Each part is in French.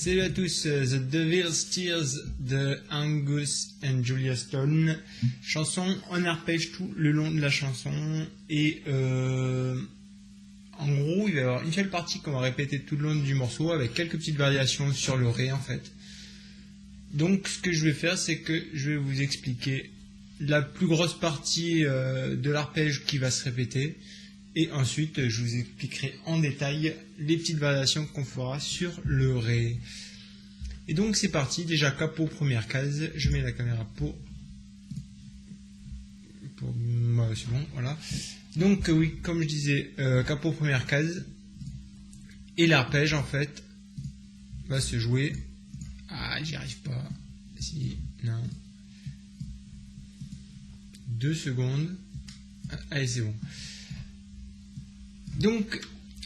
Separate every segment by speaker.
Speaker 1: Salut à tous, The Devil's Tears de Angus and Julia Stone, chanson en arpège tout le long de la chanson, et en gros il va y avoir une seule partie qu'on va répéter tout le long du morceau avec quelques petites variations sur le ré en fait. Donc ce que je vais faire, c'est que je vais vous expliquer la plus grosse partie de l'arpège qui va se répéter, et ensuite je vous expliquerai en détail les petites variations qu'on fera sur le ré. Et donc c'est parti. Déjà capot première case, je mets la caméra pour moi, c'est bon, voilà. Donc oui, comme je disais, capot première case, et l'arpège en fait va se jouer. Ah, j'y arrive pas. Si, non. 2 secondes. Allez, c'est bon. Donc,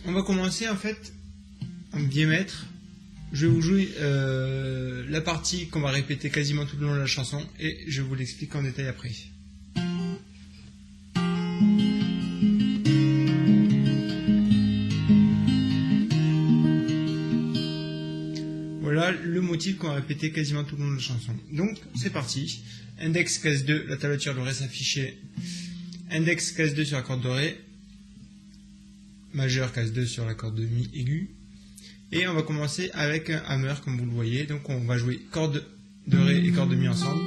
Speaker 1: on va commencer en fait en diamètre. Je vais vous jouer la partie qu'on va répéter quasiment tout le long de la chanson et je vous l'explique en détail après. Voilà le motif qu'on va répéter quasiment tout le long de la chanson. Donc, c'est parti. Index, case 2, la tablature de ré s'afficher. Index, case 2 sur la corde de ré. Majeur, case 2 sur la corde de mi aiguë. Et on va commencer avec un hammer comme vous le voyez. Donc on va jouer corde de ré et corde de mi ensemble.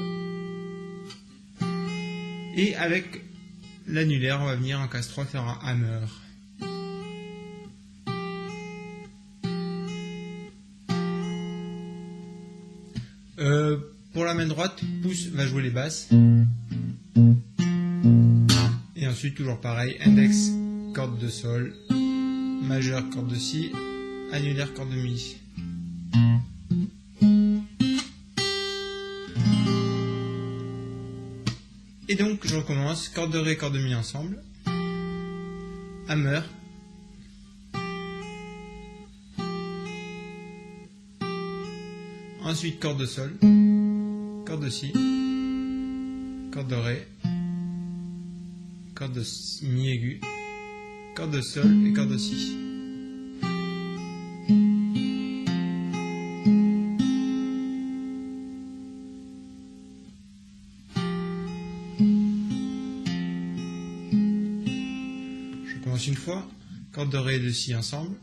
Speaker 1: Et avec l'annulaire, on va venir en case 3 faire un hammer. Pour la main droite, pouce va jouer les basses. Et ensuite toujours pareil, index, corde de sol, majeur, corde de si, annulaire, corde de mi. Et donc je recommence, corde de ré, corde de mi ensemble, hammer, ensuite corde de sol, corde de si, corde de ré, corde de mi aiguë, corde de sol et corde de si. Je commence une fois, corde de ré et de si ensemble,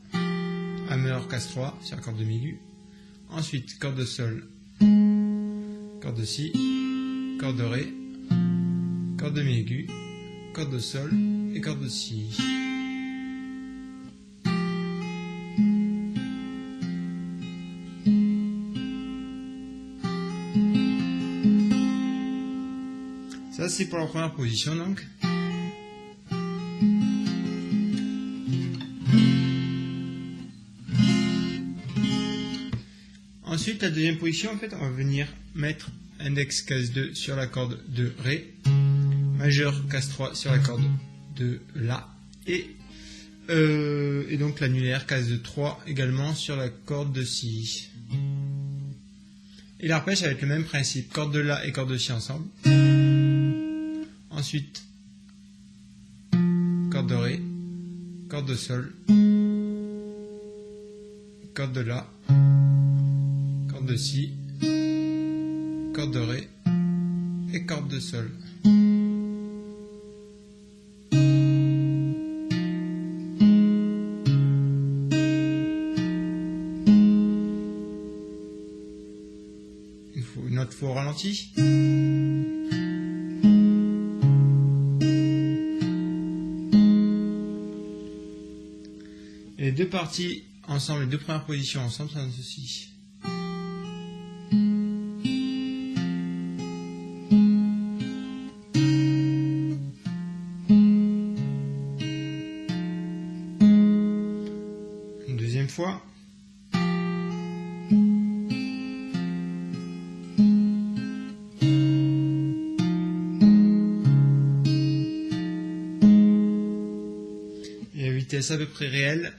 Speaker 1: hammer, case 3 sur la corde de mi aiguë, ensuite corde de sol, corde de si, corde de ré, corde de mi aiguë, corde de sol et corde de si. Ça c'est pour la première position donc. Ensuite la deuxième position en fait on va venir mettre index case 2 sur la corde de ré, majeur case 3 sur la corde de la, et donc l'annulaire case 3 également sur la corde de si. Et l'arpège avec le même principe, corde de la et corde de si ensemble. Ensuite corde de ré, corde de sol, corde de la, corde de si, corde de ré et corde de sol. Une autre fois au ralenti. Et les deux parties ensemble, les deux premières positions ensemble, ça donne ceci. Une deuxième fois. Et à vitesse à peu près réelle.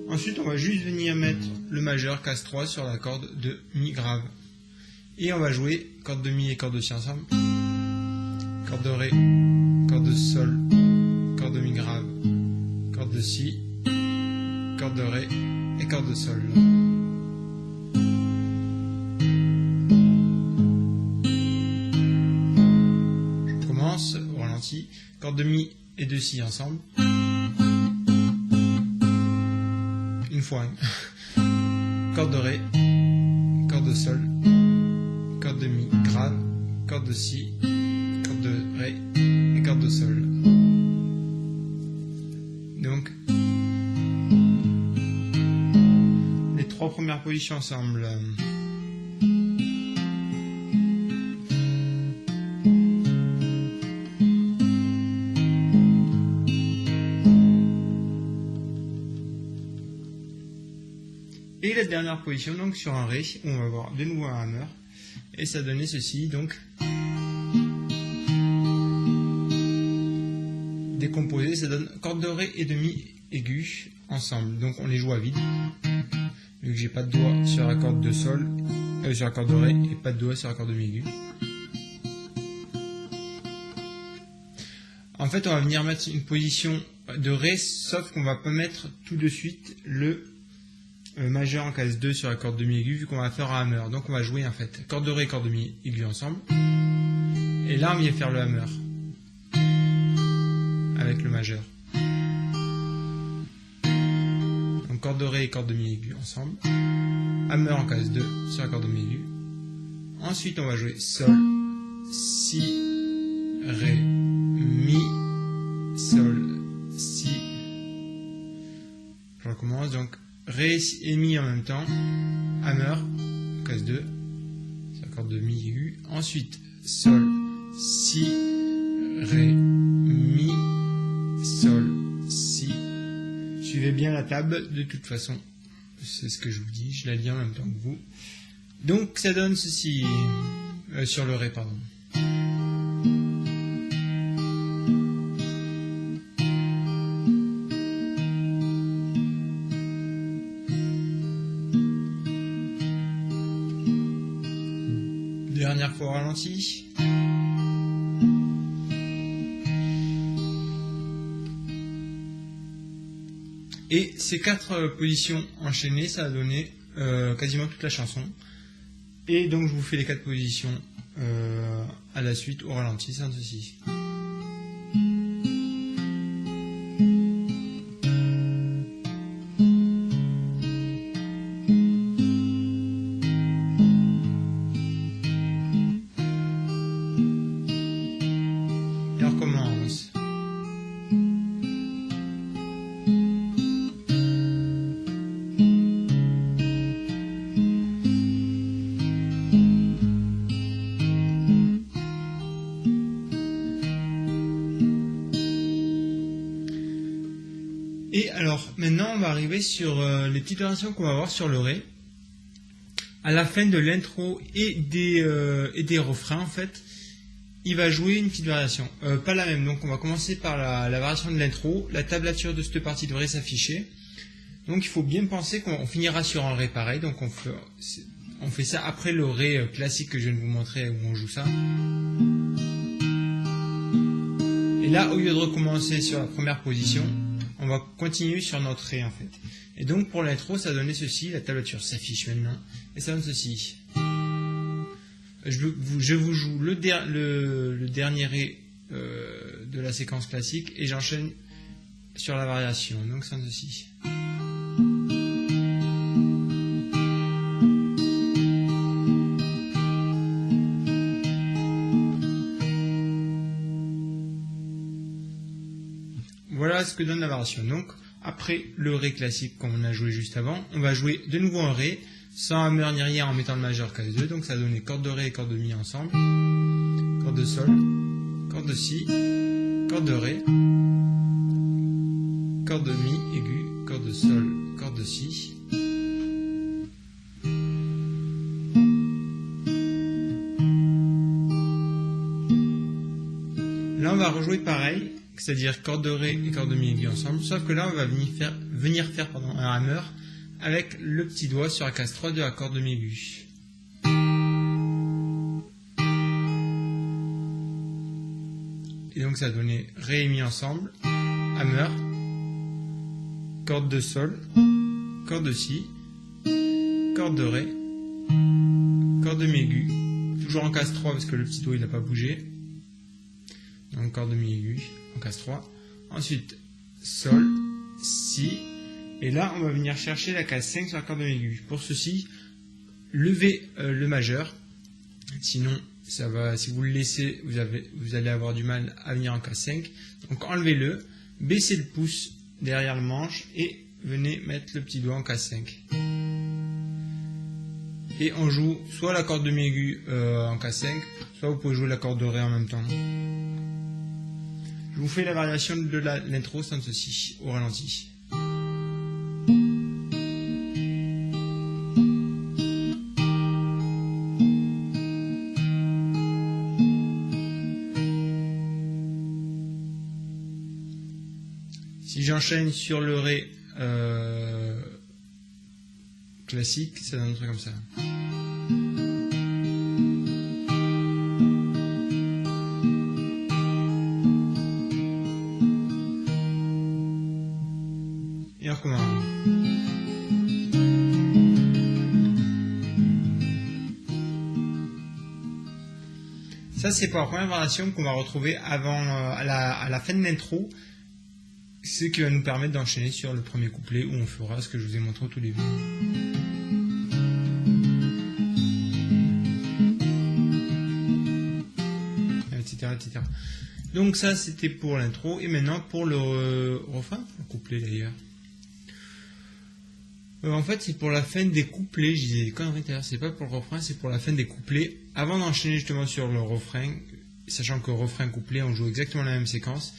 Speaker 1: Ensuite, on va juste venir mettre le majeur case 3 sur la corde de mi grave. Et on va jouer corde de mi et corde de si ensemble. Corde de ré, corde de sol, corde de mi grave, corde de si, corde de ré et corde de sol. Je commence au ralenti, corde de mi et de si ensemble. Une fois. Corde de ré, corde de sol, corde de mi grave, corde de si, corde de ré et corde de sol. Donc, les trois premières positions ensemble. Et la dernière position, donc sur un ré, où on va avoir de nouveau un hammer, et ça donnait ceci, donc décomposé, ça donne corde de ré et de mi aigu ensemble, donc on les joue à vide, vu que j'ai pas de doigt sur la corde de sol, sur la corde de ré, et pas de doigt sur la corde de mi aigu. En fait, on va venir mettre une position de ré, sauf qu'on va pas mettre tout de suite le majeur en case 2 sur la corde de mi aigu, vu qu'on va faire un hammer. Donc on va jouer en fait corde de ré et corde de mi aigu ensemble. Et là on vient faire le hammer avec le majeur. Donc corde de ré et corde de mi aigu ensemble. Hammer en case 2 sur la corde de mi aigu. Ensuite on va jouer sol, si, ré, mi, sol, si. Je recommence donc. Ré et mi en même temps, hammer, case 2, c'est la corde de mi aigu. Ensuite, sol, si, ré, mi, sol, si. Suivez bien la table, de toute façon, c'est ce que je vous dis, je la lis en même temps que vous. Donc ça donne ceci, sur le ré, pardon. Dernière fois au ralenti. Et ces quatre positions enchaînées, ça a donné quasiment toute la chanson. Et donc je vous fais les quatre positions à la suite au ralenti, c'est ceci. Et alors, maintenant, on va arriver sur les petites variations qu'on va avoir sur le ré. À la fin de l'intro et des refrains, en fait, il va jouer une petite variation. Pas la même, donc on va commencer par la variation de l'intro. La tablature de cette partie devrait s'afficher. Donc il faut bien penser qu'on finira sur un ré pareil. Donc on fait ça après le ré classique que je viens de vous montrer où on joue ça. Et là, au lieu de recommencer sur la première position, on va continuer sur notre ré en fait. Et donc pour l'intro, ça donnait ceci, la tablature s'affiche maintenant, et ça donne ceci. Je vous joue le dernier ré de la séquence classique, et j'enchaîne sur la variation, donc ça donne ceci. Voilà ce que donne la variation. Donc, après le ré classique qu'on a joué juste avant, on va jouer de nouveau un ré, sans hammer ni rien en mettant le majeur case 2. Donc, ça a donné corde de ré et corde de mi ensemble, corde de sol, corde de si, corde de ré, corde de mi aigu, corde de sol, corde de si. Là, on va rejouer pareil. C'est-à-dire corde de ré et corde de mi aigu ensemble, sauf que là on va venir faire un hammer avec le petit doigt sur la case 3 de la corde de mi aigu. Et donc ça a donné ré et mi ensemble, hammer, corde de sol, corde de si, corde de ré, corde de mi aigu, toujours en casse 3 parce que le petit doigt il n'a pas bougé, donc corde de mi aigu en casse 3, ensuite sol, si, et là on va venir chercher la casse 5 sur la corde de mi aigu. Pour ceci, levez le majeur, sinon ça va, si vous le laissez, vous allez avoir du mal à venir en casse 5, donc enlevez-le, baissez le pouce derrière le manche et venez mettre le petit doigt en casse 5. Et on joue soit la corde de mi aigu en casse 5, soit vous pouvez jouer la corde de ré en même temps. Je vous fais la variation de l'intro sans ceci, au ralenti. Si j'enchaîne sur le ré classique, ça donne un truc comme ça. Et on recommence. Ça c'est pour la première variation qu'on va retrouver avant à la fin de l'intro. Ce qui va nous permettre d'enchaîner sur le premier couplet où on fera ce que je vous ai montré au tout début. Etc., etc. Donc ça c'était pour l'intro et maintenant pour le refrain, pour le couplet d'ailleurs. En fait c'est pour la fin des couplets, je disais des conneries d'ailleurs, c'est pas pour le refrain, c'est pour la fin des couplets. Avant d'enchaîner justement sur le refrain, sachant que refrain couplet on joue exactement la même séquence.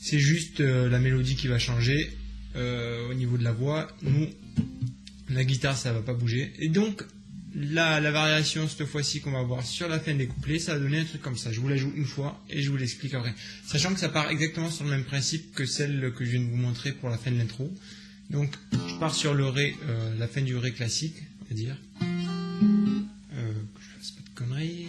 Speaker 1: C'est juste la mélodie qui va changer au niveau de la voix. Nous, la guitare, ça va pas bouger. Et donc, la variation cette fois-ci qu'on va voir sur la fin des couplets, ça va donner un truc comme ça. Je vous la joue une fois et je vous l'explique après. Sachant que ça part exactement sur le même principe que celle que je viens de vous montrer pour la fin de l'intro. Donc, je pars sur le ré, la fin du ré classique, on va dire. Que je fasse pas de conneries.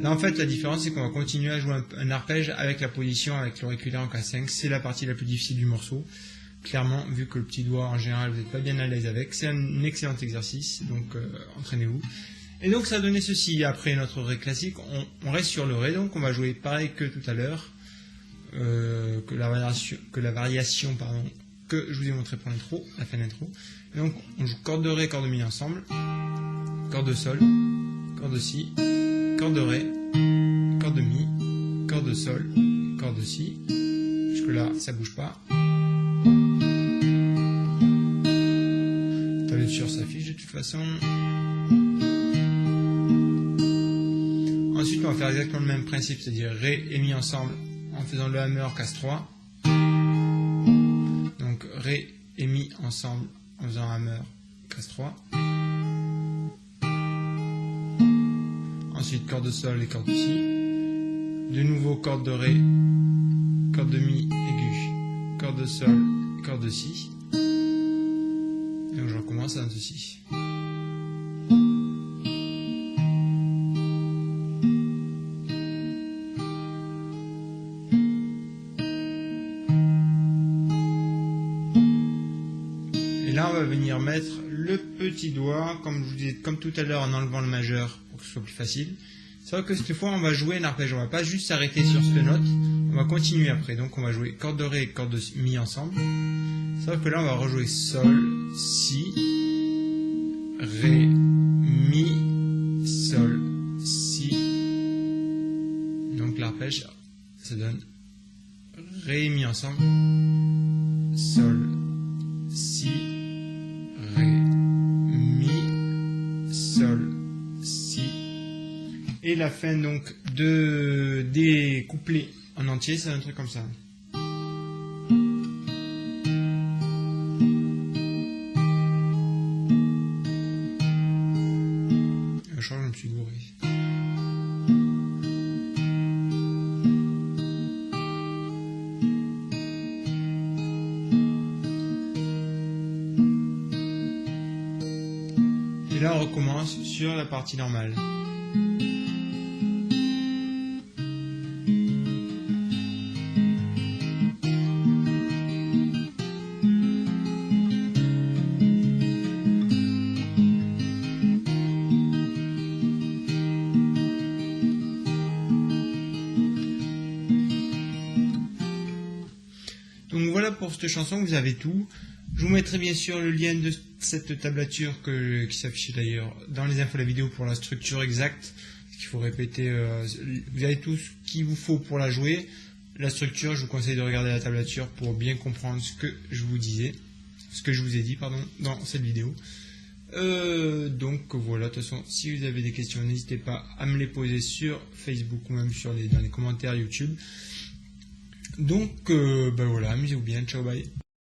Speaker 1: En fait, la différence, c'est qu'on va continuer à jouer un arpège avec la position, avec l'auriculaire en K5. C'est la partie la plus difficile du morceau. Clairement, vu que le petit doigt, en général, vous n'êtes pas bien à l'aise avec. C'est un excellent exercice, donc entraînez-vous. Et donc, ça a donné ceci. Après notre ré classique, on reste sur le ré, donc on va jouer pareil que tout à l'heure, que la variation que je vous ai montré pour l'intro, la fin de l'intro. Donc, on joue corde de ré, corde de mi ensemble, corde de sol, corde de si, corde de ré, corde de mi, corde de sol, corde de si. Jusque là, ça bouge pas. Sur sa fiche de toute façon. Ensuite, on va faire exactement le même principe, c'est-à-dire ré et mi ensemble en faisant le hammer casse 3. Donc ré et mi ensemble en faisant hammer casse 3. Ensuite, corde de sol et corde de si. De nouveau, corde de ré, corde de mi aigu, corde de sol, corde de si. Et donc, je recommence à ceci. Et là, on va venir mettre le petit doigt, comme je vous disais, comme tout à l'heure, en enlevant le majeur pour que ce soit plus facile. Sauf que cette fois, on va jouer un arpège. On va pas juste s'arrêter sur cette note. On va continuer après. Donc, on va jouer corde de ré et corde de mi ensemble. Sauf que là, on va rejouer sol, si, ré, mi, sol, si. Donc, l'arpège, ça donne ré et mi ensemble. Sol, si, ré, mi, sol, si. Et la fin donc des couplets en entier, c'est un truc comme ça. Je crois que je me suis gouré. Et là on recommence sur la partie normale. Donc voilà pour cette chanson, vous avez tout. Je vous mettrai bien sûr le lien de cette tablature qui s'affiche d'ailleurs dans les infos de la vidéo pour la structure exacte. Il faut répéter, vous avez tout ce qu'il vous faut pour la jouer. La structure, je vous conseille de regarder la tablature pour bien comprendre ce que je vous disais, ce que je vous ai dit, pardon, dans cette vidéo. Donc voilà, de toute façon, si vous avez des questions, n'hésitez pas à me les poser sur Facebook ou même dans les commentaires YouTube. Donc, ben voilà, amusez-vous bien, ciao, bye.